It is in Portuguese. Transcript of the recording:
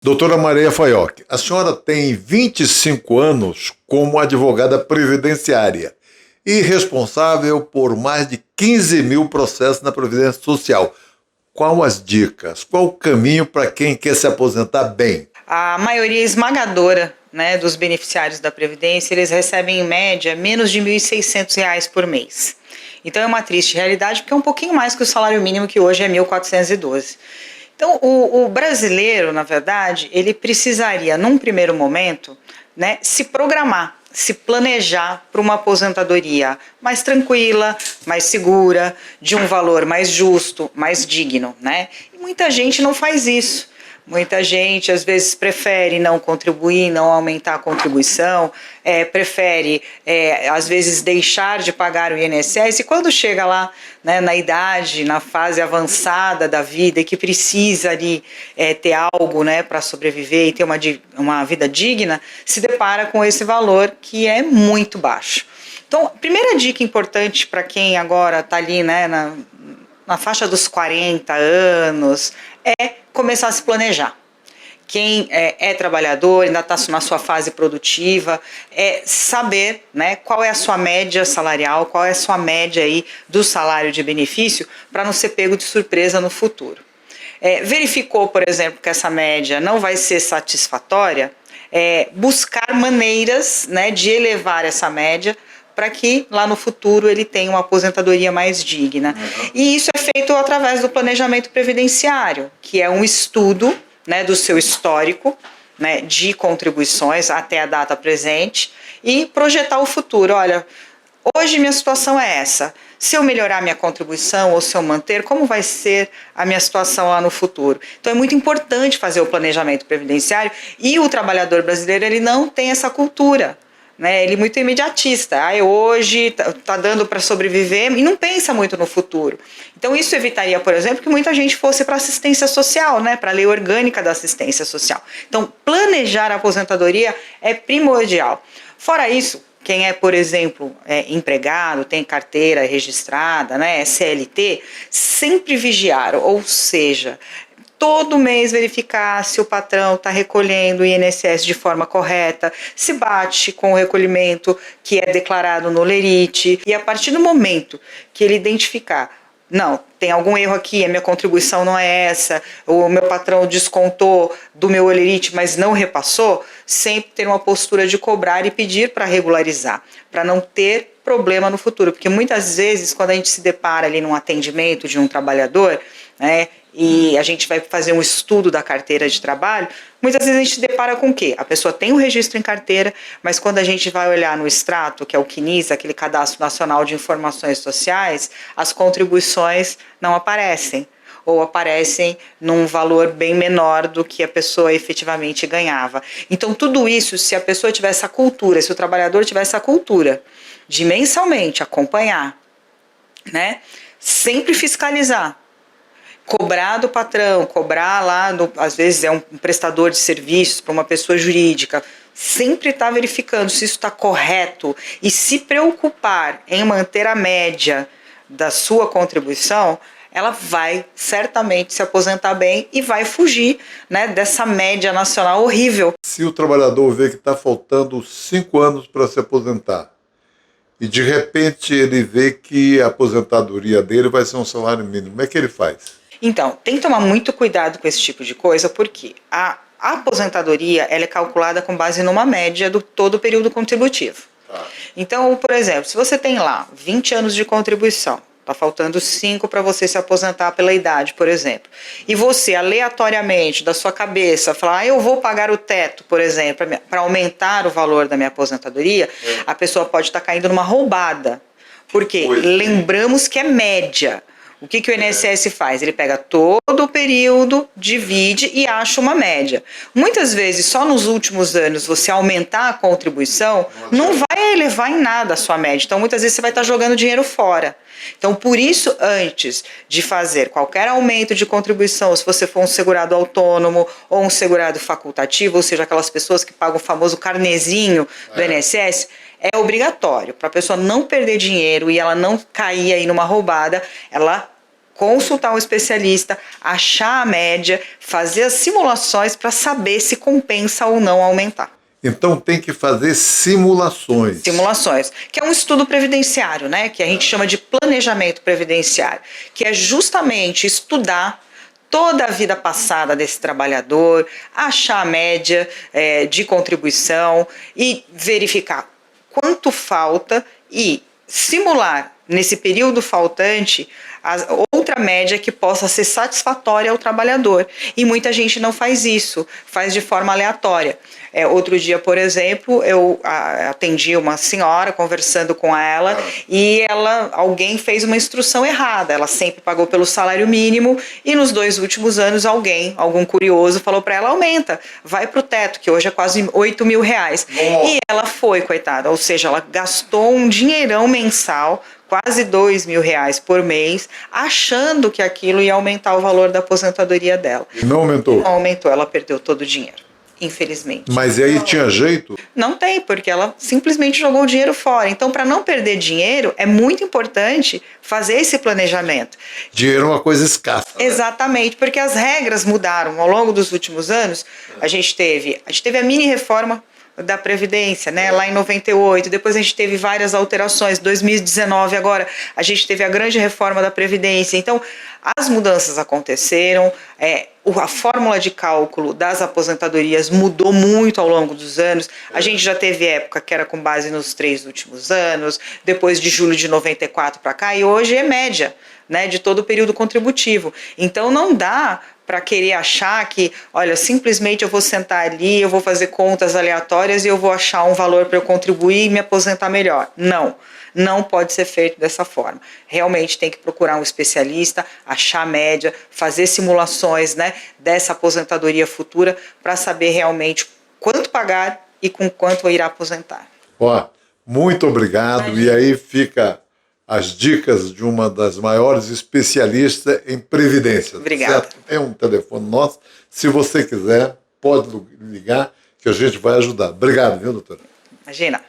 Doutora Maria Faioc, a senhora tem 25 anos como advogada previdenciária e responsável por mais de 15 mil processos na Previdência Social. Qual as dicas? Qual o caminho para quem quer se aposentar bem? A maioria esmagadora, né, dos beneficiários da Previdência, eles recebem em média menos de R$ 1.600 por mês. Então é uma triste realidade, porque é um pouquinho mais que o salário mínimo, que hoje é 1.412. Então, o brasileiro, na verdade, ele precisaria, num primeiro momento, né, se programar, se planejar para uma aposentadoria mais tranquila, mais segura, de um valor mais justo, mais digno, né? E muita gente não faz isso. Muita gente, às vezes, prefere não contribuir, não aumentar a contribuição, prefere, às vezes, deixar de pagar o INSS, e quando chega lá, né, na idade, na fase avançada da vida, e que precisa ali ter algo, né, para sobreviver e ter uma vida digna, se depara com esse valor que é muito baixo. Então, a primeira dica importante para quem agora está ali, né, na faixa dos 40 anos, é começar a se planejar. Quem é trabalhador, ainda está na sua fase produtiva, é saber, né, qual é a sua média salarial, qual é a sua média aí do salário de benefício, para não ser pego de surpresa no futuro. Verificou, por exemplo, que essa média não vai ser satisfatória, buscar maneiras, né, de elevar essa média, para que lá no futuro ele tenha uma aposentadoria mais digna. E isso é feito através do planejamento previdenciário, que é um estudo, né, do seu histórico, né, de contribuições até a data presente, e projetar o futuro. Olha, hoje minha situação é essa. Se eu melhorar minha contribuição ou se eu manter, como vai ser a minha situação lá no futuro? Então é muito importante fazer o planejamento previdenciário, e o trabalhador brasileiro, ele não tem essa cultura. Né, ele é muito imediatista, hoje tá dando para sobreviver, e não pensa muito no futuro. Então isso evitaria, por exemplo, que muita gente fosse para assistência social, né, para a lei orgânica da assistência social. Então planejar a aposentadoria é primordial. Fora isso, quem é, por exemplo, empregado, tem carteira registrada, né, CLT, sempre vigiar, ou seja, todo mês verificar se o patrão está recolhendo o INSS de forma correta, se bate com o recolhimento que é declarado no lerite, e a partir do momento que ele identificar, não, tem algum erro aqui, a minha contribuição não é essa, o meu patrão descontou do meu lerite, mas não repassou, sempre ter uma postura de cobrar e pedir para regularizar, para não ter problema no futuro, porque muitas vezes quando a gente se depara ali num atendimento de um trabalhador, né, e a gente vai fazer um estudo da carteira de trabalho, muitas vezes a gente se depara com o quê? A pessoa tem um registro em carteira, mas quando a gente vai olhar no extrato, que é o CNIS, aquele Cadastro Nacional de Informações Sociais, as contribuições não aparecem, ou aparecem num valor bem menor do que a pessoa efetivamente ganhava. Então tudo isso, se a pessoa tiver essa cultura, se o trabalhador tiver essa cultura de mensalmente acompanhar, né, sempre fiscalizar, cobrar do patrão, cobrar lá, às vezes é um prestador de serviços para uma pessoa jurídica, sempre está verificando se isso está correto e se preocupar em manter a média da sua contribuição, ela vai certamente se aposentar bem e vai fugir, né, dessa média nacional horrível. Se o trabalhador vê que está faltando 5 anos para se aposentar, e de repente ele vê que a aposentadoria dele vai ser um salário mínimo, como é que ele faz? Então, tem que tomar muito cuidado com esse tipo de coisa, porque a aposentadoria ela é calculada com base numa média do todo o período contributivo. Então, por exemplo, se você tem lá 20 anos de contribuição, está faltando 5 para você se aposentar pela idade, por exemplo, e você aleatoriamente, da sua cabeça, falar, eu vou pagar o teto, por exemplo, para aumentar o valor da minha aposentadoria, a pessoa pode estar caindo numa roubada. Porque lembramos que é média. O que o INSS faz? Ele pega todo o período, divide e acha uma média. Muitas vezes, só nos últimos anos, você aumentar a contribuição, não vai elevar em nada a sua média. Então, muitas vezes, você vai estar jogando dinheiro fora. Então, por isso, antes de fazer qualquer aumento de contribuição, se você for um segurado autônomo ou um segurado facultativo, ou seja, aquelas pessoas que pagam o famoso carnezinho do INSS, é obrigatório, para a pessoa não perder dinheiro e ela não cair aí numa roubada, ela consultar um especialista, achar a média, fazer as simulações para saber se compensa ou não aumentar. Então tem que fazer simulações. Simulações, que é um estudo previdenciário, né? Que a gente chama de planejamento previdenciário, que é justamente estudar toda a vida passada desse trabalhador, achar a média de contribuição e verificar quanto falta e simular nesse período faltante outra média que possa ser satisfatória ao trabalhador. E muita gente não faz isso, faz de forma aleatória. Outro dia, por exemplo, eu atendi uma senhora conversando com ela e alguém fez uma instrução errada. Ela sempre pagou pelo salário mínimo e nos 2 últimos anos algum curioso falou para ela, aumenta, vai para o teto, que hoje é quase R$8.000. E ela foi, coitada, ou seja, ela gastou um dinheirão mensal, quase R$2.000 por mês, achando que aquilo ia aumentar o valor da aposentadoria dela. E não aumentou? Não aumentou, ela perdeu todo o dinheiro, infelizmente. Mas e aí tinha jeito? Não tem, porque ela simplesmente jogou o dinheiro fora. Então, para não perder dinheiro, é muito importante fazer esse planejamento. Dinheiro é uma coisa escassa. Né? Exatamente, porque as regras mudaram ao longo dos últimos anos. A gente teve a mini reforma da Previdência, né, lá em 98, depois a gente teve várias alterações, 2019 agora a gente teve a grande reforma da Previdência. Então as mudanças aconteceram, a fórmula de cálculo das aposentadorias mudou muito ao longo dos anos. A gente já teve época que era com base nos 3 últimos anos, depois de julho de 94 para cá, e hoje é média, né, de todo o período contributivo. Então não dá para querer achar que, olha, simplesmente eu vou sentar ali, eu vou fazer contas aleatórias e eu vou achar um valor para eu contribuir e me aposentar melhor. Não pode ser feito dessa forma. Realmente tem que procurar um especialista, achar a média, fazer simulações, né, dessa aposentadoria futura para saber realmente quanto pagar e com quanto irá aposentar. Muito obrigado. E aí fica as dicas de uma das maiores especialistas em previdência. Obrigada. Certo? Tem um telefone nosso. Se você quiser, pode ligar que a gente vai ajudar. Obrigado, viu, doutora? Imagina.